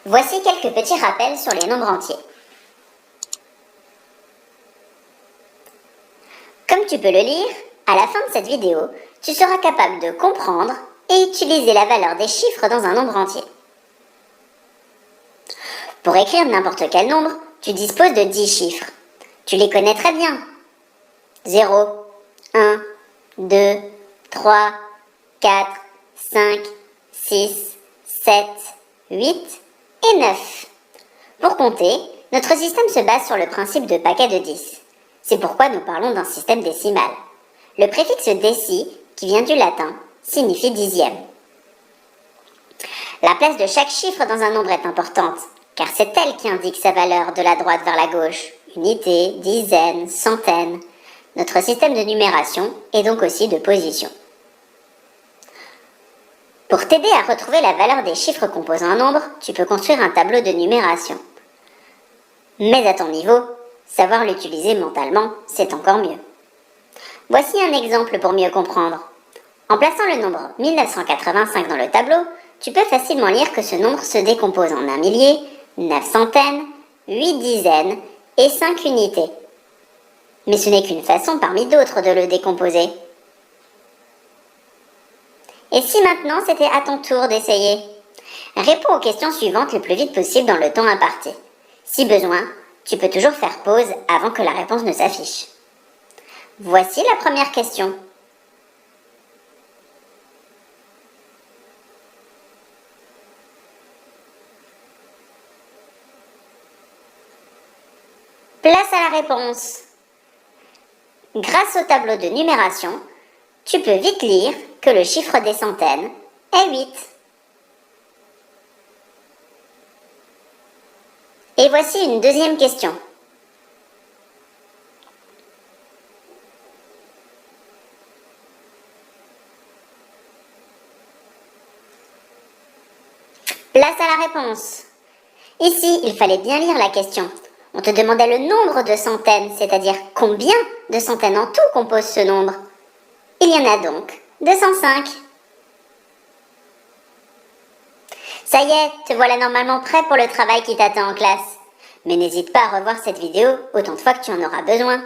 Voici quelques petits rappels sur les nombres entiers. Comme tu peux le lire, à la fin de cette vidéo, tu seras capable de comprendre et utiliser la valeur des chiffres dans un nombre entier. Pour écrire n'importe quel nombre, tu disposes de 10 chiffres. Tu les connais très bien. 0, 1, 2, 3, 4, 5, 6, 7, 8 et 9. Pour compter, notre système se base sur le principe de paquet de 10. C'est pourquoi nous parlons d'un système décimal. Le préfixe déci, qui vient du latin, signifie dixième. La place de chaque chiffre dans un nombre est importante, car c'est elle qui indique sa valeur de la droite vers la gauche. Unité, dizaine, centaine. Notre système de numération est donc aussi de position. Pour t'aider à retrouver la valeur des chiffres composant un nombre, tu peux construire un tableau de numération. Mais à ton niveau, savoir l'utiliser mentalement, c'est encore mieux. Voici un exemple pour mieux comprendre. En plaçant le nombre 1985 dans le tableau, tu peux facilement lire que ce nombre se décompose en 1 millier, 9 centaines, 8 dizaines et 5 unités. Mais ce n'est qu'une façon parmi d'autres de le décomposer. Et si maintenant c'était à ton tour d'essayer? Réponds aux questions suivantes le plus vite possible dans le temps imparti. Si besoin, tu peux toujours faire pause avant que la réponse ne s'affiche. Voici la première question. Place à la réponse. Grâce au tableau de numération, tu peux vite lire que le chiffre des centaines est 8. Et voici une deuxième question. Place à la réponse. Ici, il fallait bien lire la question. On te demandait le nombre de centaines, c'est-à-dire combien de centaines en tout composent ce nombre. Il y en a donc 205. Ça y est, te voilà normalement prêt pour le travail qui t'attend en classe. Mais n'hésite pas à revoir cette vidéo autant de fois que tu en auras besoin.